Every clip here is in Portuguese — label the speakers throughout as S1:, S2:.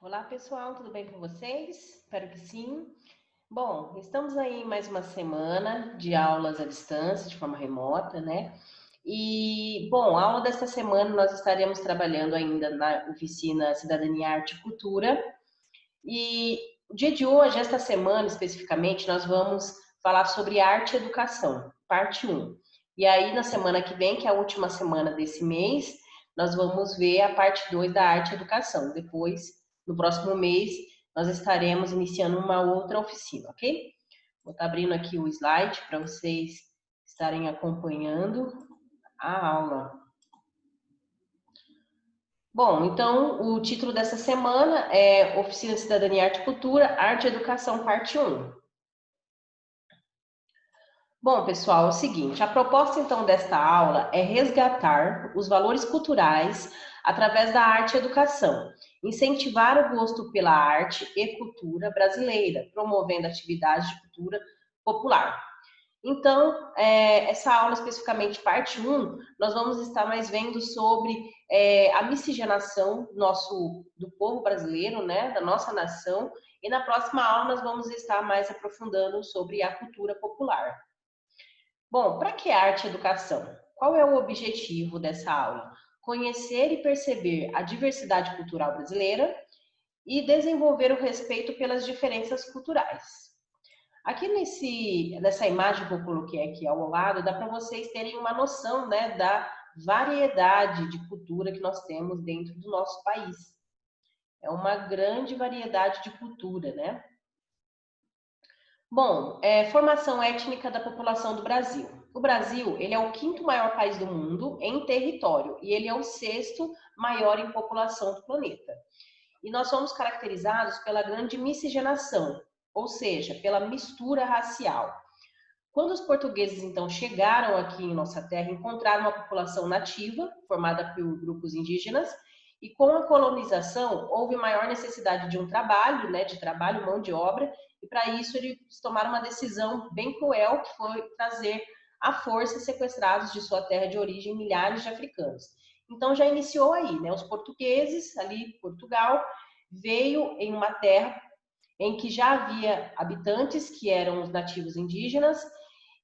S1: Olá, pessoal, tudo bem com vocês? Espero que sim. Bom, estamos aí em mais uma semana de aulas à distância, de forma remota, né? Bom, a aula desta semana nós estaremos trabalhando ainda na oficina Cidadania, Arte e Cultura. E o dia de hoje, esta semana especificamente, nós vamos falar sobre arte e educação, parte um. E aí, na semana que vem, que é a última semana desse mês, nós vamos ver a parte 2 da arte e educação. Depois, no próximo mês, nós estaremos iniciando uma outra oficina, ok? Vou estar abrindo aqui o slide para vocês estarem acompanhando a aula. Bom, então o título dessa semana é Oficina de Cidadania, Arte e Cultura, Arte e Educação, parte um. Bom, pessoal, é o seguinte, a proposta então desta aula é resgatar os valores culturais através da arte e educação, incentivar o gosto pela arte e cultura brasileira, promovendo atividades de cultura popular. Então, essa aula especificamente, parte um, nós vamos estar mais vendo sobre a miscigenação do povo brasileiro, né, da nossa nação, e na próxima aula nós vamos estar mais aprofundando sobre a cultura popular. Bom, para que arte e educação? Qual é o objetivo dessa aula? Conhecer e perceber a diversidade cultural brasileira e desenvolver o respeito pelas diferenças culturais. Aqui nessa imagem que eu coloquei aqui ao lado, dá para vocês terem uma noção, né, da variedade de cultura que nós temos dentro do nosso país. É uma grande variedade de cultura, né? Bom, formação étnica da população do Brasil. O Brasil, ele é o quinto maior país do mundo em território e ele é o sexto maior em população do planeta. E nós somos caracterizados pela grande miscigenação, ou seja, pela mistura racial. Quando os portugueses então chegaram aqui em nossa terra, encontraram uma população nativa, formada por grupos indígenas, e com a colonização houve maior necessidade de um trabalho, né, de trabalho, mão de obra, e para isso eles tomaram uma decisão bem cruel, que foi trazer à força sequestrados de sua terra de origem milhares de africanos. Então já iniciou aí, né, os portugueses, ali Portugal, veio em uma terra em que já havia habitantes que eram os nativos indígenas,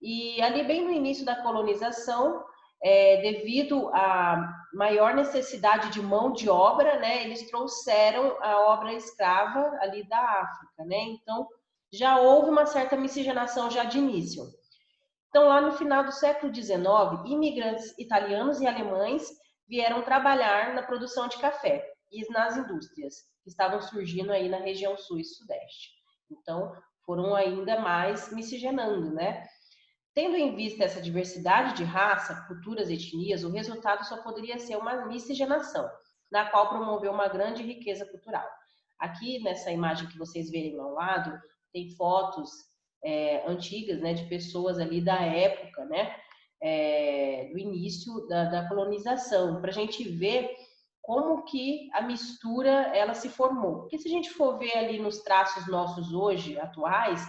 S1: e ali bem no início da colonização, devido à maior necessidade de mão de obra, né, eles trouxeram a obra escrava ali da África, né? Então já houve uma certa miscigenação já de início. Então lá no final do século XIX, imigrantes italianos e alemães vieram trabalhar na produção de café e nas indústrias que estavam surgindo aí na região sul e sudeste. Então foram ainda mais miscigenando, né? Tendo em vista essa diversidade de raça, culturas e etnias, o resultado só poderia ser uma miscigenação, na qual promoveu uma grande riqueza cultural. Aqui, nessa imagem que vocês verem ao lado, tem fotos antigas, né, de pessoas ali da época, né, do início da colonização, para a gente ver como que a mistura ela se formou. Porque se a gente for ver ali nos traços nossos hoje, atuais,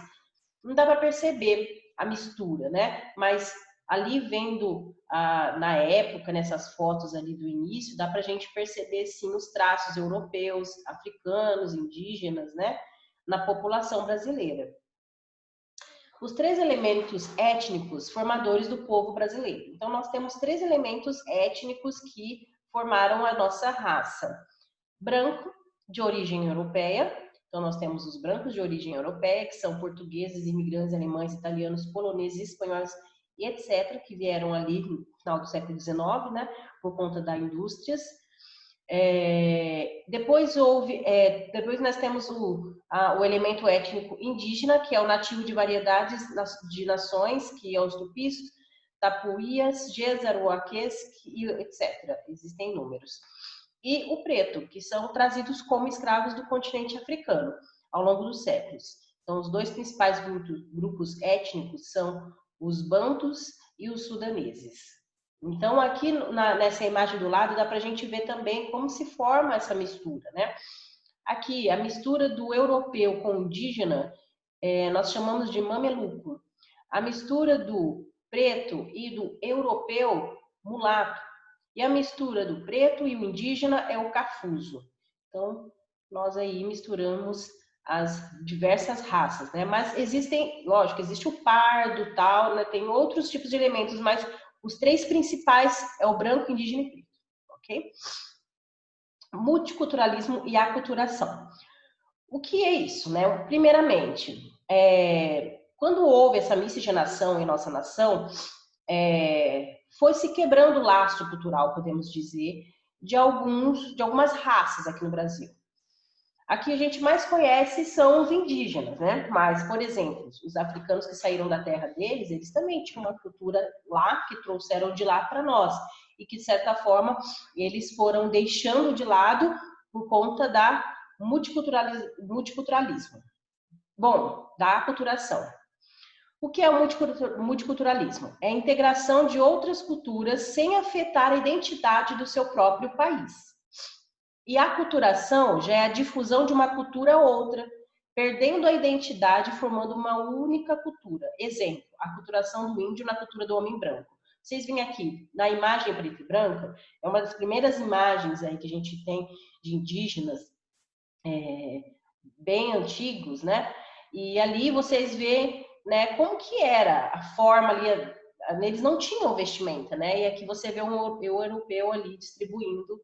S1: não dá para perceber a mistura, né? Mas ali vendo na época, nessas fotos ali do início, dá para a gente perceber sim os traços europeus, africanos, indígenas, né? Na população brasileira. Os três elementos étnicos formadores do povo brasileiro. Então, nós temos três elementos étnicos que formaram a nossa raça: branco, de origem europeia. Então, nós temos os brancos de origem europeia, que são portugueses, imigrantes alemães, italianos, poloneses, espanhóis e etc., que vieram ali no final do século XIX, né, por conta das indústrias. Depois nós temos o elemento étnico indígena, que é o nativo de variedades de nações, que é os tupis, tapuias, jezaruaquês e etc. Existem inúmeros. E o preto, que são trazidos como escravos do continente africano ao longo dos séculos. Então, os dois principais grupos étnicos são os bantus e os sudaneses. Então, aqui nessa imagem do lado, dá para a gente ver também como se forma essa mistura, né? Aqui, a mistura do europeu com o indígena, nós chamamos de mameluco. A mistura do preto e do europeu, mulato. E a mistura do preto e o indígena é o cafuso. Então, nós aí misturamos as diversas raças, né? Mas existem, lógico, existe o pardo, tal, né? Tem outros tipos de elementos, mas os três principais é o branco, indígena e preto, ok? Multiculturalismo e aculturação. O que é isso, né? Primeiramente, quando houve essa miscigenação em nossa nação, foi se quebrando o laço cultural, podemos dizer, de algumas raças aqui no Brasil. Aqui a gente mais conhece são os indígenas, né? Mas, por exemplo, os africanos que saíram da terra deles, eles também tinham uma cultura lá que trouxeram de lá para nós e que, de certa forma, eles foram deixando de lado por conta da multiculturalismo. Bom, da aculturação. O que é o multiculturalismo? É a integração de outras culturas sem afetar a identidade do seu próprio país. E a aculturação já é a difusão de uma cultura a outra, perdendo a identidade e formando uma única cultura. Exemplo, a aculturação do índio na cultura do homem branco. Vocês veem aqui, na imagem preta e branca, é uma das primeiras imagens aí que a gente tem de indígenas bem antigos, né? E ali vocês veem, né, como que era a forma ali, eles não tinham vestimenta, né? E aqui você vê um europeu ali distribuindo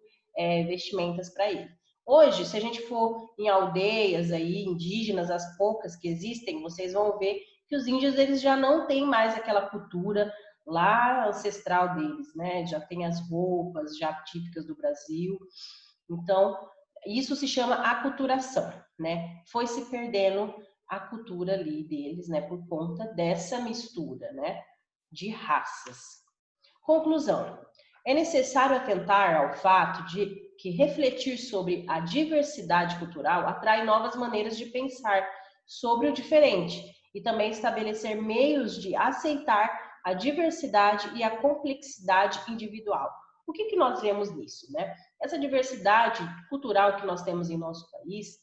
S1: vestimentas para ele. Hoje, se a gente for em aldeias aí, indígenas, as poucas que existem, vocês vão ver que os índios eles já não têm mais aquela cultura lá ancestral deles, né? Já tem as roupas já típicas do Brasil. Então, isso se chama aculturação, né? Foi se perdendo a cultura ali deles, né? Por conta dessa mistura, né? De raças. Conclusão. É necessário atentar ao fato de que refletir sobre a diversidade cultural atrai novas maneiras de pensar sobre o diferente e também estabelecer meios de aceitar a diversidade e a complexidade individual. O que nós vemos nisso, né? Essa diversidade cultural que nós temos em nosso país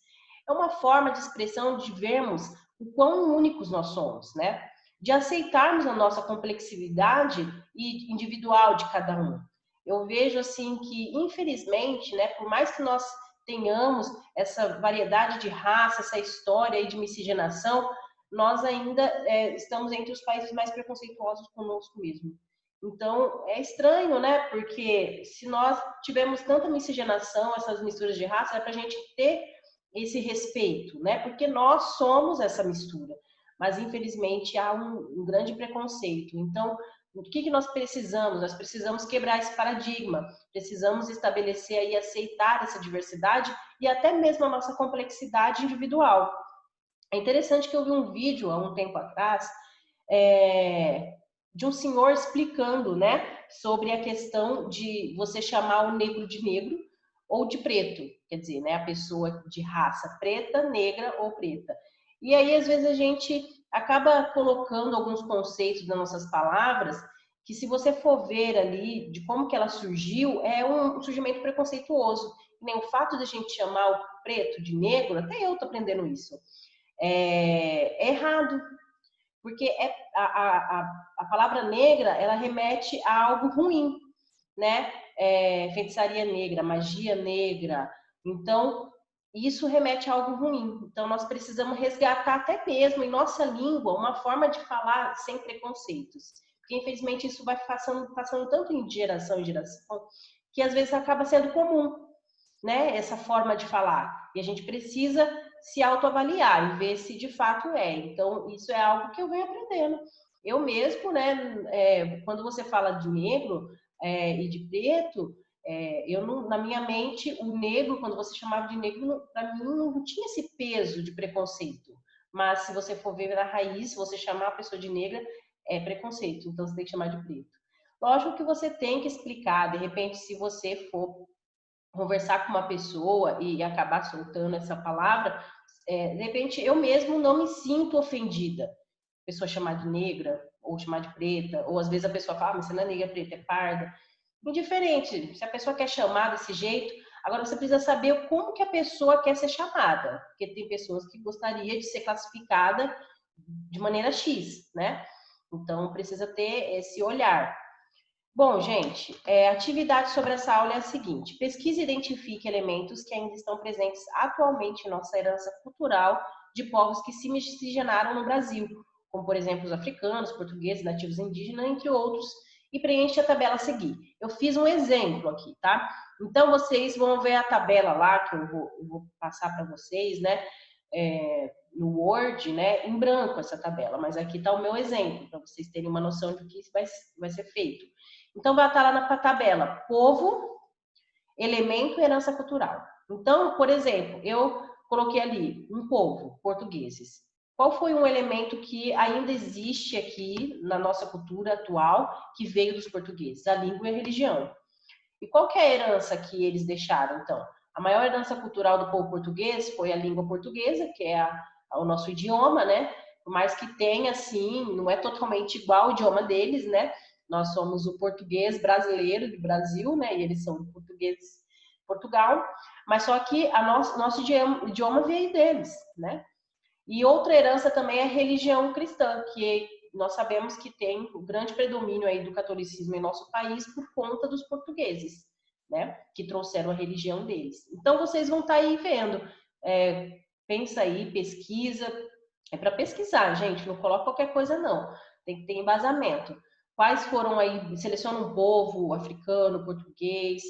S1: é uma forma de expressão de vermos o quão únicos nós somos, né? De aceitarmos a nossa complexidade e individual de cada um. Eu vejo assim que, infelizmente, né, por mais que nós tenhamos essa variedade de raça, essa história aí de miscigenação, nós ainda estamos entre os países mais preconceituosos conosco mesmo. Então, é estranho, né? Porque se nós tivemos tanta miscigenação, essas misturas de raça, é para a gente ter esse respeito, né? Porque nós somos essa mistura. Mas, infelizmente, há um grande preconceito. Então, o que nós precisamos? Nós precisamos quebrar esse paradigma, precisamos estabelecer e aceitar essa diversidade e até mesmo a nossa complexidade individual. É interessante que eu vi um vídeo há um tempo atrás de um senhor explicando, né, sobre a questão de você chamar o negro de negro ou de preto, quer dizer, né, a pessoa de raça preta, negra ou preta. E aí, às vezes, a gente acaba colocando alguns conceitos nas nossas palavras que, se você for ver ali de como que ela surgiu, é um surgimento preconceituoso. Nem o fato de a gente chamar o preto de negro, até eu tô aprendendo isso, é errado, porque a palavra negra, ela remete a algo ruim, né? Feitiçaria negra, magia negra. Então, isso remete a algo ruim. Então, nós precisamos resgatar até mesmo em nossa língua uma forma de falar sem preconceitos. Porque, infelizmente, isso vai passando tanto em geração em geração, que às vezes acaba sendo comum, né? Essa forma de falar. E a gente precisa se autoavaliar e ver se de fato é. Então, isso é algo que eu venho aprendendo. Eu mesmo, né, quando você fala de negro e de preto, eu não, na minha mente, o negro, quando você chamava de negro, para mim não tinha esse peso de preconceito. Mas se você for ver na raiz, se você chamar a pessoa de negra, é preconceito. Então, você tem que chamar de preto. Lógico que você tem que explicar, de repente, se você for conversar com uma pessoa e acabar soltando essa palavra, de repente eu mesmo não me sinto ofendida. A pessoa chamar de negra, ou chamar de preta, ou às vezes a pessoa fala, mas você não é negra, preta, é parda. Indiferente, se a pessoa quer chamar desse jeito, agora você precisa saber como que a pessoa quer ser chamada, porque tem pessoas que gostariam de ser classificada de maneira X, né? Então precisa ter esse olhar. Bom, gente, a atividade sobre essa aula é a seguinte: pesquise e identifique elementos que ainda estão presentes atualmente em nossa herança cultural de povos que se miscigenaram no Brasil, como, por exemplo, os africanos, portugueses, nativos indígenas, entre outros, e preencha a tabela a seguir. Eu fiz um exemplo aqui, tá? Então, vocês vão ver a tabela lá, que eu vou passar para vocês, né? No Word, né, em branco essa tabela, mas aqui está o meu exemplo, para vocês terem uma noção do que vai ser feito. Então, vai estar lá na tabela povo, elemento e herança cultural. Então, por exemplo, eu coloquei ali um povo, portugueses. Qual foi um elemento que ainda existe aqui na nossa cultura atual que veio dos portugueses? A língua e a religião. E qual que é a herança que eles deixaram, então? A maior herança cultural do povo português foi a língua portuguesa, que é o nosso idioma, né? Por mais que tenha, assim, não é totalmente igual o idioma deles, né? Nós somos o português brasileiro do Brasil, né? E eles são o português de Portugal. Mas só que nosso idioma veio deles, né? E outra herança também é a religião cristã, que nós sabemos que tem o grande predomínio aí do catolicismo em nosso país por conta dos portugueses, né? Que trouxeram a religião deles. Então vocês vão estar aí vendo, pensa aí, pesquisa, é para pesquisar, gente, não coloca qualquer coisa não, tem que ter embasamento. Quais foram aí, seleciona um povo africano, português,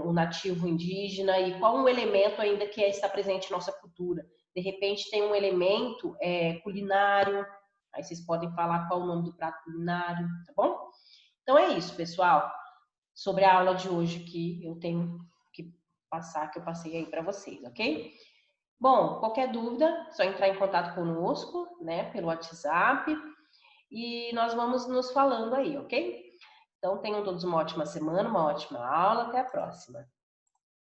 S1: o nativo indígena e qual um elemento ainda que está presente em nossa cultura. De repente tem um elemento culinário, aí vocês podem falar qual o nome do prato culinário, tá bom? Então é isso, pessoal, sobre a aula de hoje que eu tenho que passar, que eu passei aí para vocês, ok? Bom, qualquer dúvida, é só entrar em contato conosco, né, pelo WhatsApp, e nós vamos nos falando aí, ok? Então tenham todos uma ótima semana, uma ótima aula, até a próxima.